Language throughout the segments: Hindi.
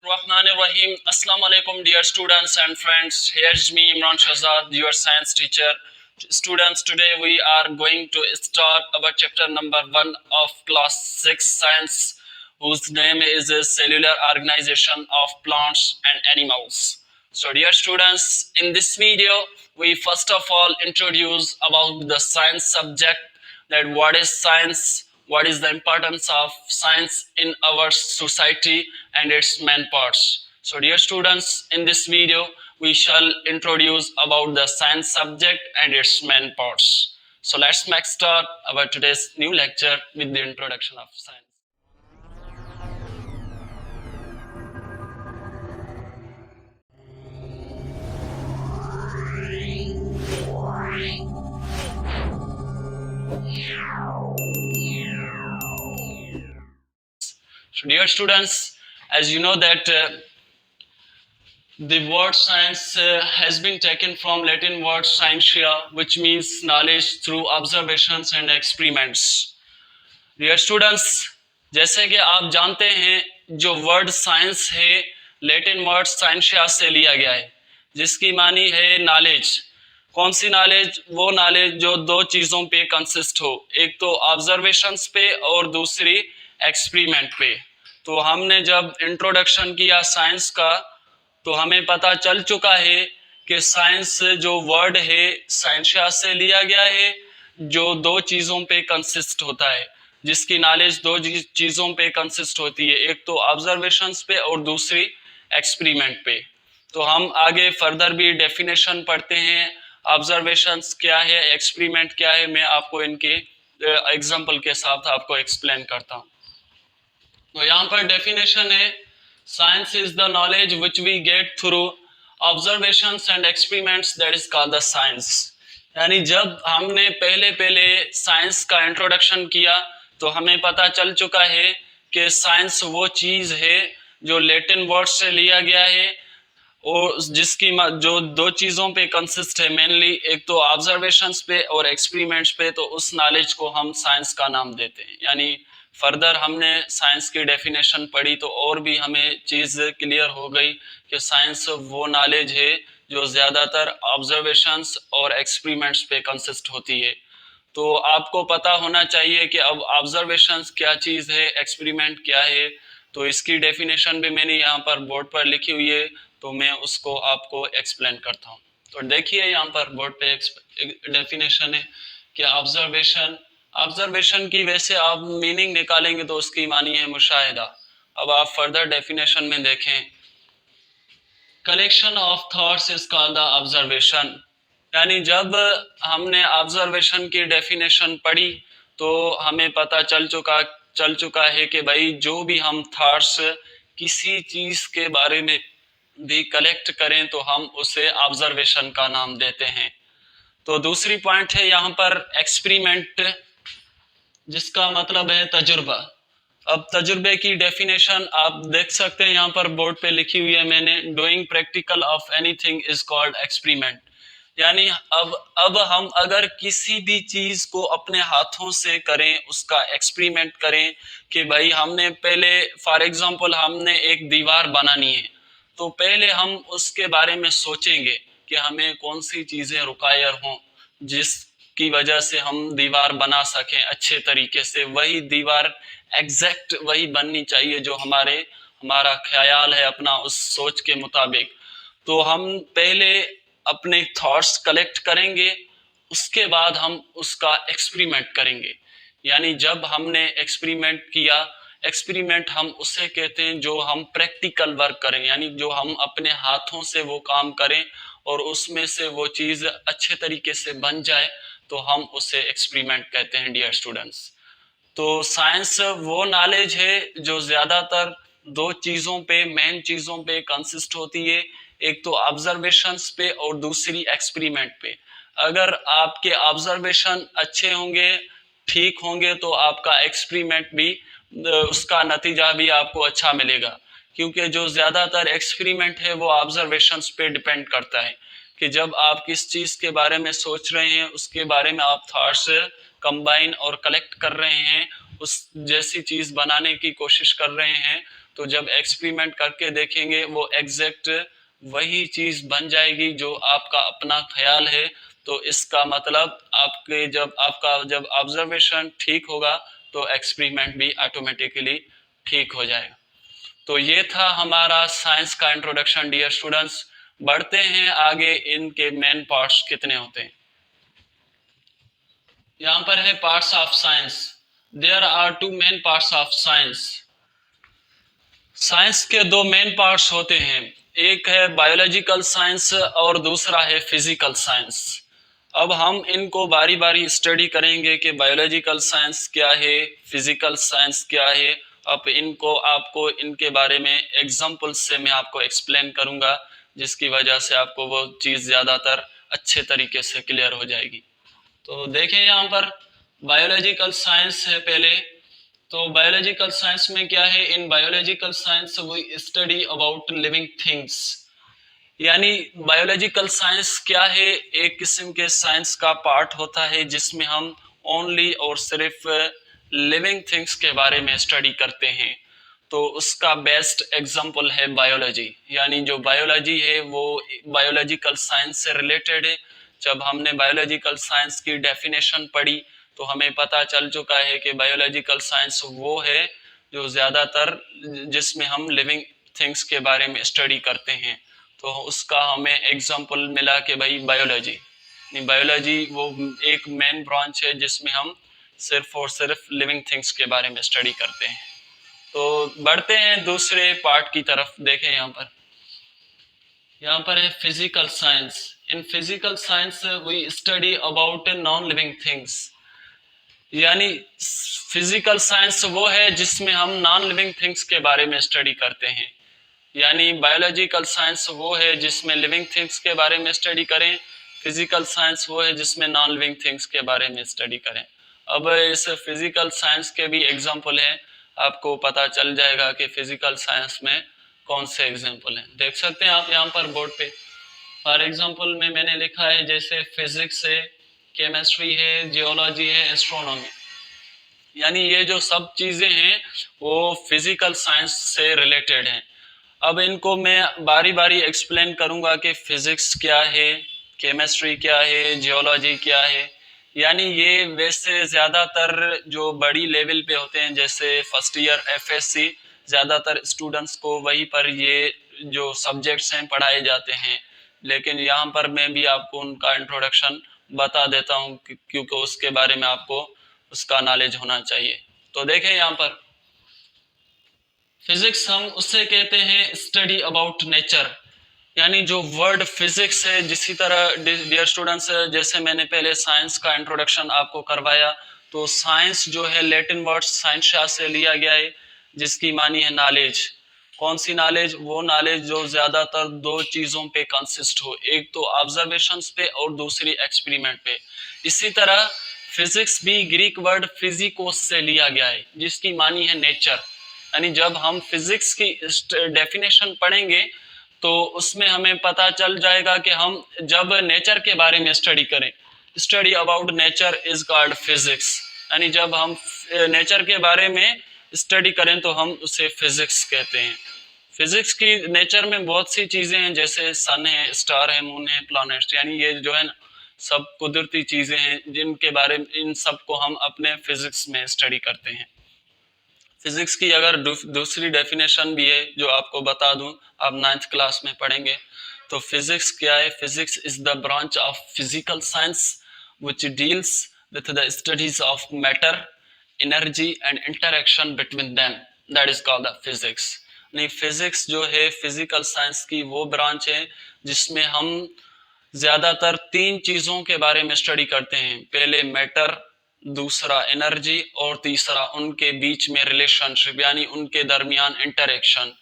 Rahim. Assalamu alaikum, dear students and friends. Here's me, Imran Shahzad, your science teacher. Students, today we are going to start our chapter number 1 of class 6 science, whose name is Cellular Organization of Plants and Animals. So, dear students, in this video, we first of all introduce about the science subject, that what is science, what is the importance of science in our society and its main parts. So dear students, in this video we shall introduce about the science subject and its main parts. So let's make start our today's new lecture with the introduction of science. So dear students, as you know that the word science has been taken from Latin word scientia, which means knowledge through observations and experiments. Dear students, जैसे कि आप जानते हैं, जो वर्ड साइंस है लैटिन वर्ड साइंशिया से लिया गया है, जिसकी मानी है नॉलेज. कौन सी नॉलेज? वो नॉलेज जो दो चीज़ों पे कंसिस्ट हो, एक तो ऑब्जर्वेशंस पे और दूसरी एक्सपेरिमेंट पे. तो हमने जब इंट्रोडक्शन किया साइंस का, तो हमें पता चल चुका है कि साइंस जो वर्ड है साइंशिया से लिया गया है, जो दो चीज़ों पे कंसिस्ट होता है, जिसकी नॉलेज दो चीज़ों पे कंसिस्ट होती है, एक तो ऑब्जर्वेशंस पे और दूसरी एक्सपेरिमेंट पे. तो हम आगे फर्दर भी डेफिनेशन पढ़ते हैं, ऑब्जर्वेशंस क्या है, एक्सपेरिमेंट क्या है, मैं आपको इनके एग्जांपल के साथ आपको एक्सप्लेन करता हूँ. तो यहाँ पर डेफिनेशन है, science is the knowledge which we get through observations and experiments, that is called the science. यानी जब हमने पहले साइंस का इंट्रोडक्शन किया तो हमें पता चल चुका है कि साइंस वो चीज़ है जो लैटिन वर्ड से लिया गया है और जिसकी जो दो चीज़ों पे कंसिस्ट है मेनली, एक तो ऑब्जर्वेशंस पे और एक्सपेरिमेंट्स पे. तो उस नॉलेज को हम साइंस का नाम देते हैं. यानी फर्दर हमने साइंस की डेफिनेशन पढ़ी तो और भी हमें चीज़ क्लियर हो गई कि साइंस वो नॉलेज है जो ज़्यादातर ऑब्जर्वेशंस और एक्सपेरिमेंट्स पे कंसिस्ट होती है. तो आपको पता होना चाहिए कि अब ऑब्जर्वेशंस क्या चीज़ है, एक्सपेरिमेंट क्या है. तो इसकी डेफिनेशन भी मैंने यहाँ पर बोर्ड पर लिखी हुई है, तो मैं उसको आपको एक्सप्लेन करता हूँ. तो देखिए यहाँ पर बोर्ड पे डेफिनेशन है कि ऑब्जर्वेशन की वैसे आप मीनिंग निकालेंगे तो उसकी मानी है मुशाहिदा. अब आप फर्दर डेफिनेशन में देखें, collection of thoughts is called the observation. यानी जब हमने ऑब्जर्वेशन की डेफिनेशन पढ़ी तो हमें पता चल चुका है कि भाई जो भी हम थॉट्स किसी चीज़ के बारे में भी कलेक्ट करें तो हम उसे ऑब्जर्वेशन का नाम देते हैं. तो दूसरी पॉइंट है यहाँ पर एक्सपेरिमेंट, जिसका मतलब है तजुर्बा. अब तजुर्बे की डेफिनेशन आप देख सकते हैं यहाँ पर बोर्ड पे लिखी हुई है मैंने, doing practical of anything is called experiment. यानी अब हम अगर किसी भी चीज को अपने हाथों से करें, उसका एक्सपेरिमेंट करें कि भाई हमने पहले फॉर एग्जांपल हमने एक दीवार बनानी है, तो पहले हम उसके बारे में सोचेंगे कि हमें कौन सी चीजें रिक्वायर हों जिसकी वजह से हम दीवार बना सकें अच्छे तरीके से. वही दीवार एग्जैक्ट वही बननी चाहिए जो हमारा ख्याल है अपना उस सोच के मुताबिक. तो हम पहले अपने थॉट्स कलेक्ट करेंगे, उसके बाद हम उसका एक्सपेरिमेंट करेंगे. यानी जब हमने एक्सपेरिमेंट किया, एक्सपेरिमेंट हम उसे कहते हैं जो हम प्रैक्टिकल वर्क करें, यानी जो हम अपने हाथों से वो काम करें और उसमें से वो चीज़ अच्छे तरीके से बन जाए, तो हम उसे एक्सपेरिमेंट कहते हैं डियर स्टूडेंट्स. तो साइंस वो नॉलेज है जो ज़्यादातर दो चीज़ों पे, मेन चीज़ों पे कंसिस्ट होती है, एक तो ऑब्जर्वेशंस पे और दूसरी एक्सपेरिमेंट पे. अगर आपके ऑब्जर्वेशन अच्छे होंगे, ठीक होंगे, तो आपका एक्सपेरिमेंट भी उसका नतीजा भी आपको अच्छा मिलेगा. क्योंकि जो ज़्यादातर एक्सपेरिमेंट है वो ऑब्जर्वेशंस पे डिपेंड करता है कि जब आप किस चीज़ के बारे में सोच रहे हैं, उसके बारे में आप थॉट्स कंबाइन और कलेक्ट कर रहे हैं, उस जैसी चीज़ बनाने की कोशिश कर रहे हैं, तो जब एक्सपेरिमेंट करके देखेंगे वो एग्जैक्ट वही चीज बन जाएगी जो आपका अपना ख्याल है। तो इसका मतलब आपके जब ऑब्जर्वेशन ठीक होगा तो एक्सपेरिमेंट भी ऑटोमेटिकली ठीक हो जाएगा। तो ये था हमारा साइंस का इंट्रोडक्शन डियर स्टूडेंट्स। बढ़ते हैं आगे, इनके मेन पार्ट्स कितने होते हैं। यहाँ पर है parts of science. There are two main parts of science. Science के दो मेन पार्ट्स होते हैं, एक है बायोलॉजिकल साइंस और दूसरा है फिजिकल साइंस। अब हम इनको बारी बारी स्टडी करेंगे कि बायोलॉजिकल साइंस क्या है, फिजिकल साइंस क्या है। अब इनको आपको इनके बारे में एग्जाम्पल से मैं आपको एक्सप्लेन करूंगा, जिसकी वजह से आपको वो चीज़ ज़्यादातर अच्छे तरीके से क्लियर हो जाएगी। तो देखें यहाँ पर बायोलॉजिकल साइंस है पहले। तो बायोलॉजिकल साइंस में क्या है, in biological science we study about living things. यानी बायोलॉजिकल साइंस क्या है, एक किस्म के साइंस का पार्ट होता है जिसमें हम ओनली और सिर्फ लिविंग थिंग्स के बारे में स्टडी करते हैं। तो उसका बेस्ट एग्जांपल है बायोलॉजी। यानी जो बायोलॉजी है वो बायोलॉजिकल साइंस से रिलेटेड है। जब हमने बायोलॉजिकल साइंस की डेफिनेशन पढ़ी तो हमें पता चल चुका है कि बायोलॉजिकल साइंस वो है जो ज़्यादातर जिसमें हम लिविंग थिंग्स के बारे में स्टडी करते हैं। तो उसका हमें एग्जांपल मिला कि भाई बायोलॉजी वो एक मेन ब्रांच है जिसमें हम सिर्फ और सिर्फ लिविंग थिंग्स के बारे में स्टडी करते हैं। तो बढ़ते हैं दूसरे पार्ट की तरफ। देखें यहाँ पर है physical science. In physical science we study about non living things. यानी फिजिकल साइंस वो है जिसमें हम नॉन लिविंग थिंग्स के बारे में स्टडी करते हैं। यानी बायोलॉजिकल साइंस वो है जिसमें लिविंग थिंग्स के बारे में स्टडी करें, फिजिकल साइंस वो है जिसमें नॉन लिविंग थिंग्स के बारे में स्टडी करें। अब इस फिजिकल साइंस के भी एग्जांपल हैं, आपको पता चल जाएगा कि फिजिकल साइंस में कौन से एग्जांपल हैं। देख सकते हैं आप यहाँ पर बोर्ड पे। फॉर एग्जांपल में मैंने लिखा है जैसे फिजिक्स है, केमिस्ट्री है, जियोलॉजी है, एस्ट्रोनॉमी। यानी ये जो सब चीजें हैं वो फिजिकल साइंस से रिलेटेड हैं। अब इनको मैं बारी बारी एक्सप्लेन करूंगा कि फिजिक्स क्या है, केमिस्ट्री क्या है, जियोलॉजी क्या है। यानी ये वैसे ज़्यादातर जो बड़ी लेवल पे होते हैं जैसे फर्स्ट ईयर एफएससी, ज़्यादातर स्टूडेंट्स को वहीं पर ये जो सब्जेक्ट्स हैं पढ़ाए जाते हैं। लेकिन यहाँ पर मैं भी आपको उनका इंट्रोडक्शन बता देता हूँ क्योंकि उसके बारे में आपको उसका नॉलेज होना चाहिए। तो देखें यहाँ पर फिजिक्स हम उससे कहते हैं स्टडी अबाउट नेचर। यानी जो वर्ड फिजिक्स है, जिसी तरह डियर स्टूडेंट्स जैसे मैंने पहले साइंस का इंट्रोडक्शन आपको करवाया, तो साइंस जो है लैटिन वर्ड साइंशिया से लिया गया है जिसकी मानी है नॉलेज। कौन सी नॉलेज? वो नॉलेज जो ज्यादातर दो चीजों पे कंसिस्ट हो, एक तो ऑब्जर्वेशंस पे और दूसरी एक्सपेरिमेंट पे। इसी तरह फिजिक्स भी ग्रीक वर्ड फिजिकोस से लिया गया है जिसकी मानी है नेचर। यानी जब हम फिजिक्स की डेफिनेशन पढ़ेंगे तो उसमें हमें पता चल जाएगा कि हम जब नेचर के बारे में स्टडी करें, study about nature is called physics. यानी जब हम नेचर के बारे में स्टडी करें तो हम उसे फिजिक्स कहते हैं। फिजिक्स की नेचर में बहुत सी चीजें हैं जैसे सन है, स्टार है, मून है, प्लैनेट्स। यानी ये जो है ना सब कुदरती चीजें हैं जिनके बारे में इन सब को हम अपने फिजिक्स में स्टडी करते हैं। फिजिक्स की अगर दूसरी डेफिनेशन भी है जो आपको बता दूं, आप 9th क्लास में पढ़ेंगे। तो फिजिक्स क्या है? Physics is the branch of physical science which deals with the studies of matter, energy and interaction between them, that is called the physics. नहीं, फिजिक्स जो है फिजिकल साइंस की वो ब्रांच है जिसमें हम ज्यादातर तीन चीजों के बारे में स्टडी करते हैं। पहले मैटर, दूसरा एनर्जी और तीसरा उनके बीच में रिलेशनशिप यानी उनके दरमियान इंटरेक्शन।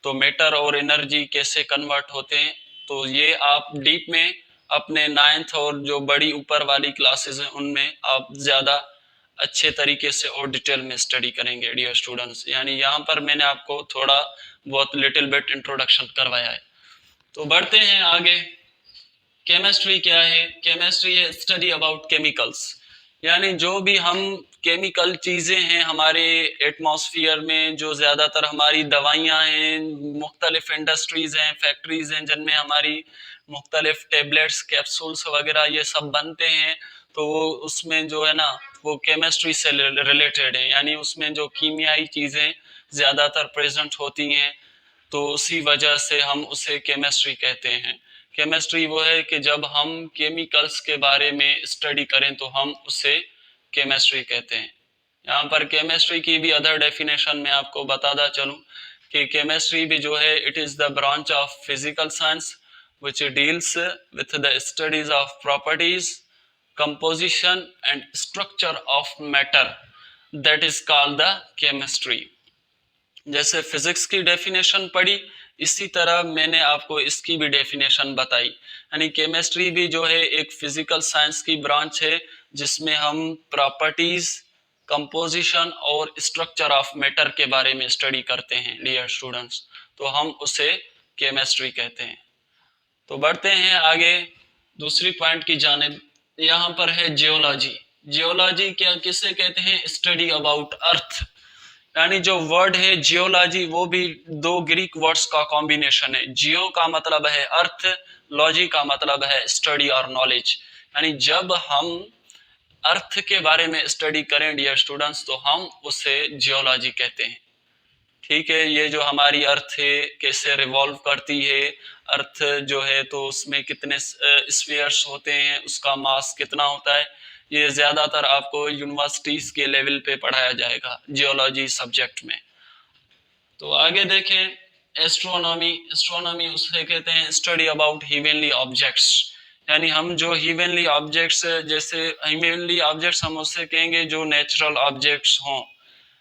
तो मैटर और एनर्जी कैसे कन्वर्ट होते हैं तो ये आप डीप में अपने 9th और जो बड़ी ऊपर वाली क्लासेस हैं उनमें आप ज़्यादा अच्छे तरीके से और डिटेल में स्टडी करेंगे डियर स्टूडेंट्स। यानी यहाँ पर मैंने आपको थोड़ा बहुत लिटिल बिट इंट्रोडक्शन करवाया है। तो बढ़ते हैं आगे। केमिस्ट्री क्या है? केमिस्ट्री है स्टडी अबाउट केमिकल्स। यानी जो भी हम केमिकल चीज़ें हैं हमारे एटमॉस्फेयर में, जो ज़्यादातर हमारी दवाइयाँ हैं, मुख्तलिफ इंडस्ट्रीज़ हैं, फैक्ट्रीज़ हैं, जिनमें हमारी मुख्तलिफ टेबलेट्स, कैप्सूल्स वगैरह ये सब बनते हैं, तो वो उसमें जो है ना वो केमिस्ट्री से रिलेटेड है, यानी उसमें जो कीमियाई चीज़ें ज़्यादातर प्रेजेंट होती हैं, तो उसी वजह से हम उसे केमिस्ट्री कहते हैं। केमिस्ट्री वो है कि जब हम केमिकल्स के बारे में स्टडी करें तो हम उसे केमिस्ट्री कहते हैं। यहाँ पर केमिस्ट्री की भी अदर डेफिनेशन में आपको बताता चलूँ कि केमिस्ट्री भी जो है it is the branch of physical science which deals with the studies of properties, composition and structure of matter, that is called the chemistry। जैसे फिजिक्स की डेफिनेशन पढ़ी, इसी तरह मैंने आपको इसकी भी डेफिनेशन बताई, यानी केमिस्ट्री भी जो है एक फिजिकल साइंस की ब्रांच है जिसमें हम प्रॉपर्टीज, कंपोजिशन और स्ट्रक्चर ऑफ मैटर के बारे में स्टडी करते हैं डियर स्टूडेंट्स, तो हम उसे केमिस्ट्री कहते हैं। तो बढ़ते हैं आगे दूसरी पॉइंट की जानिब। यहाँ पर है जियोलॉजी। जियोलॉजी क्या किसे कहते हैं? स्टडी अबाउट अर्थ, यानी जो वर्ड है जियोलॉजी वो भी दो ग्रीक वर्ड्स का कॉम्बिनेशन है। जियो का मतलब है अर्थ, लॉजी का मतलब है स्टडी और नॉलेज, यानी जब हम अर्थ के बारे में स्टडी करें डियर स्टूडेंट्स तो हम उसे जियोलॉजी कहते हैं। ठीक है, ये जो हमारी अर्थ है कैसे रिवॉल्व करती है, अर्थ जो है तो उसमें कितने स्फीयर्स होते हैं, उसका मास कितना होता है, ये ज्यादातर आपको यूनिवर्सिटीज के लेवल पे पढ़ाया जाएगा जियोलॉजी सब्जेक्ट में। तो आगे देखें एस्ट्रोनॉमी। एस्ट्रोनॉमी उसे कहते हैं स्टडी अबाउट हेवनली ऑब्जेक्ट्स, यानी हम जो हेवनली ऑब्जेक्ट्स, जैसे हेवनली ऑब्जेक्ट्स हम उससे कहेंगे जो नेचुरल ऑब्जेक्ट्स हों,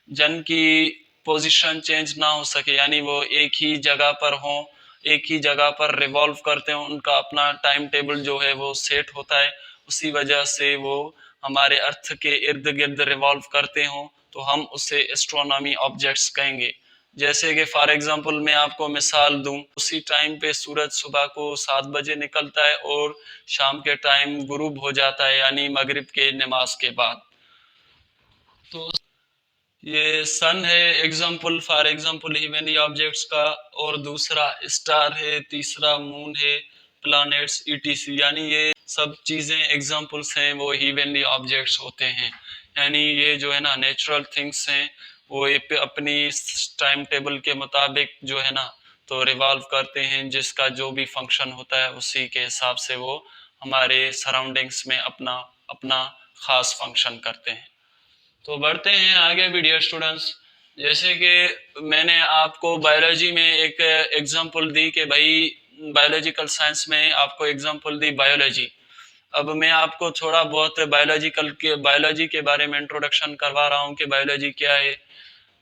जिनकी पोजीशन चेंज ना हो सके, यानी वो एक ही जगह पर हों, एक ही जगह पर रिवॉल्व करते हो, उनका अपना टाइम टेबल जो है वो सेट होता है, उसी वजह से वो हमारे अर्थ के इर्द गिर्द रिवॉल्व करते हों, तो हम उसे एस्ट्रोनॉमी ऑब्जेक्ट्स कहेंगे। जैसे कि फॉर एग्जांपल मैं आपको मिसाल दूं, उसी टाइम पे सूरज सुबह को 7 बजे निकलता है और शाम के टाइम गुरूब हो जाता है, यानी मगरिब के नमाज के बाद। तो ये सन है example, for example heavenly objects का, और दूसरा स्टार है, तीसरा मून है, प्लैनेट्स ईटीसी, यानी ये सब चीजें एग्जाम्पल्स हैं वो हेवनली ऑब्जेक्ट्स होते हैं। यानी ये जो है ना नेचुरल थिंग्स हैं, वो अपनी टाइम टेबल के मुताबिक जो है ना तो रिवॉल्व करते हैं, जिसका जो भी फंक्शन होता है उसी के हिसाब से वो हमारे सराउंडिंग्स में अपना अपना खास फंक्शन करते हैं। तो बढ़ते हैं आगे भी डियर स्टूडेंट्स। जैसे कि मैंने आपको बायोलॉजी में एक एग्जांपल दी कि भाई बायोलॉजिकल साइंस में आपको एग्जांपल दी बायोलॉजी। अब मैं आपको थोड़ा बहुत बायोलॉजी के बारे में इंट्रोडक्शन करवा रहा हूँ कि बायोलॉजी क्या है।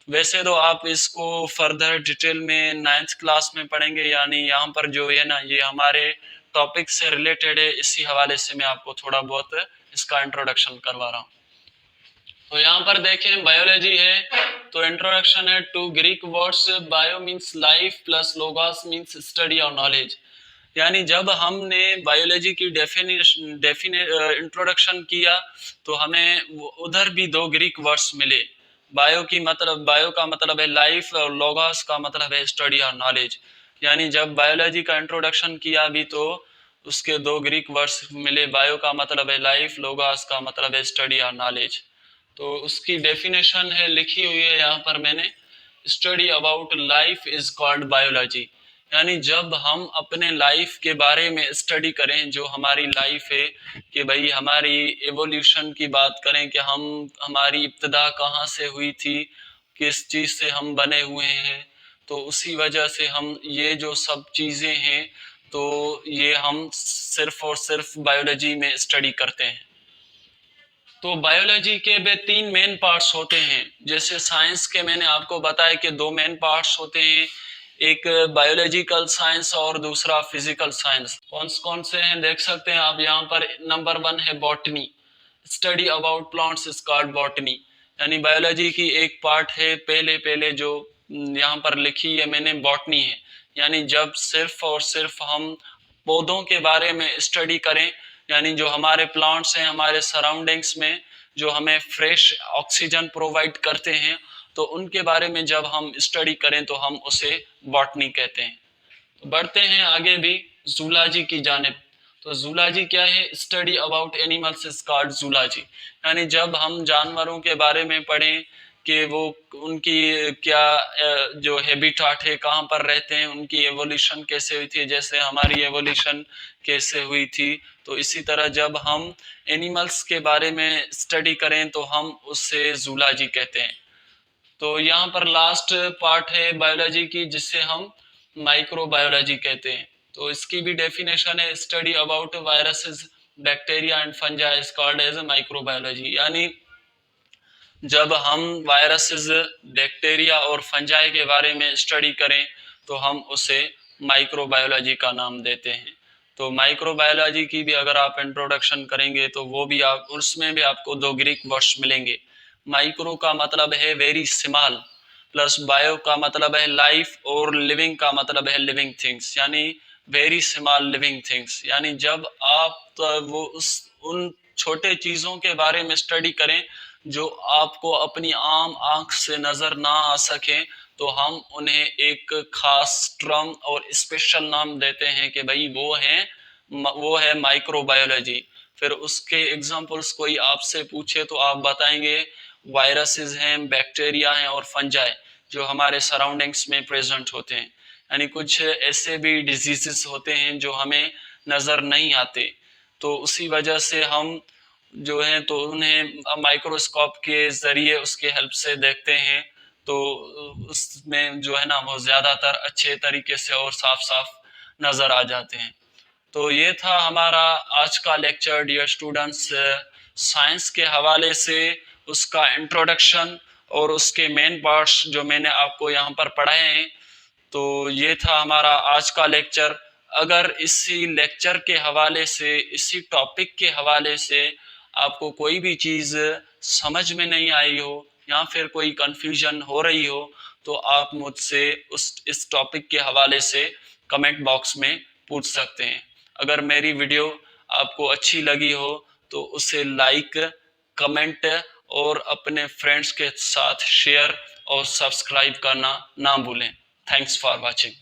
वैसे तो आप इसको फर्दर डिटेल में 9th क्लास में पढ़ेंगे, यानी यहाँ पर जो है ना ये हमारे टॉपिक से रिलेटेड है, इसी हवाले से मैं आपको थोड़ा बहुत इसका इंट्रोडक्शन करवा रहा हूँ। तो यहाँ पर देखें बायोलॉजी है तो इंट्रोडक्शन है to Greek words, bio means life plus logos means study और नॉलेज, यानी जब हमने बायोलॉजी की इंट्रोडक्शन किया तो हमें उधर भी दो ग्रीक वर्ड्स मिले। बायो का मतलब है लाइफ और लोगोस का मतलब है स्टडी और नॉलेज, यानी जब बायोलॉजी का इंट्रोडक्शन किया भी तो उसके दो ग्रीक वर्ड्स मिले, बायो का मतलब है लाइफ, लोगोस का मतलब है स्टडी और नॉलेज। तो उसकी डेफिनेशन है लिखी हुई है यहाँ पर मैंने, study about life is called biology, यानी जब हम अपने लाइफ के बारे में स्टडी करें, जो हमारी लाइफ है कि भाई हमारी एवोल्यूशन की बात करें कि हमारी इब्तदा कहाँ से हुई थी, किस चीज़ से हम बने हुए हैं, तो उसी वजह से हम ये जो सब चीज़ें हैं तो ये हम सिर्फ और सिर्फ बायोलॉजी में स्टडी करते हैं। तो बायोलॉजी के भी 3 मेन पार्ट्स होते हैं। जैसे साइंस के मैंने आपको बताया कि 2 मेन पार्ट्स होते हैं, एक बायोलॉजिकल साइंस और दूसरा फिजिकल साइंस। कौन कौन से हैं देख सकते हैं आप यहाँ पर। नंबर 1 है botany, study about plants is called botany, यानी बायोलॉजी की एक पार्ट है पहले पहले जो यहाँ पर लिखी है मैंने, बॉटनी है, यानी जब सिर्फ और सिर्फ हम पौधों के बारे में स्टडी करें, यानी जो हमारे प्लांट्स हैं हमारे सराउंडिंग्स में, जो हमें फ्रेश ऑक्सीजन प्रोवाइड करते हैं, तो उनके बारे में जब हम स्टडी करें तो हम उसे बॉटनी कहते हैं। तो बढ़ते हैं आगे भी जूलॉजी की जानिब। तो जूलॉजी क्या है? Study about animals is called zoology. यानी जब हम जानवरों के बारे में पढ़ें कि वो उनकी क्या जो हैबिटाट है, कहाँ पर रहते हैं, उनकी एवोल्यूशन कैसे हुई थी, जैसे हमारी एवोल्यूशन कैसे हुई थी, तो इसी तरह जब हम एनिमल्स के बारे में स्टडी करें तो हम उससे जूलॉजी कहते हैं। तो यहाँ पर लास्ट पार्ट है बायोलॉजी की, जिससे हम माइक्रोबायोलॉजी कहते हैं। तो इसकी भी डेफिनेशन है, study about viruses, bacteria and fungi is called as microbiology. यानी जब हम वायरसेस, बैक्टीरिया और फंजाई के बारे में स्टडी करें तो हम उसे माइक्रोबायोलॉजी का नाम देते हैं। तो माइक्रोबायोलॉजी की भी अगर आप इंट्रोडक्शन करेंगे तो वो भी आप, उसमें भी आपको दो ग्रीक वर्ड्स मिलेंगे। माइक्रो का मतलब है वेरी स्मॉल, प्लस बायो का मतलब है लाइफ, और लिविंग का मतलब है लिविंग थिंग्स, यानी वेरी स्मॉल लिविंग थिंग्स। यानी जब आप तो वो उन छोटे चीजों के बारे में स्टडी करें जो आपको अपनी आम आंख से नजर ना आ सके, तो हम उन्हें एक खास टर्म और स्पेशल नाम देते हैं कि भाई वो है माइक्रोबायोलॉजी। फिर उसके एग्जांपल्स कोई आपसे पूछे तो आप बताएंगे वायरसेस हैं, बैक्टीरिया हैं और फंजाई, जो हमारे सराउंडिंग्स में प्रेजेंट होते हैं। यानी कुछ ऐसे भी डिजीजेस होते हैं जो हमें नजर नहीं आते, तो उसी वजह से हम जो है तो उन्हें माइक्रोस्कोप के जरिए उसके हेल्प से देखते हैं, तो उसमें जो है ना वो ज्यादातर अच्छे तरीके से और साफ साफ नजर आ जाते हैं। तो ये था हमारा आज का लेक्चर डियर स्टूडेंट्स, साइंस के हवाले से उसका इंट्रोडक्शन और उसके मेन पार्ट्स जो मैंने आपको यहाँ पर पढ़ाए हैं। तो ये था हमारा आज का लेक्चर। अगर इसी लेक्चर के हवाले से, इसी टॉपिक के हवाले से आपको कोई भी चीज़ समझ में नहीं आई हो या फिर कोई कंफ्यूजन हो रही हो, तो आप मुझसे इस टॉपिक के हवाले से कमेंट बॉक्स में पूछ सकते हैं। अगर मेरी वीडियो आपको अच्छी लगी हो तो उसे लाइक, कमेंट और अपने फ्रेंड्स के साथ शेयर और सब्सक्राइब करना ना भूलें। Thanks for watching.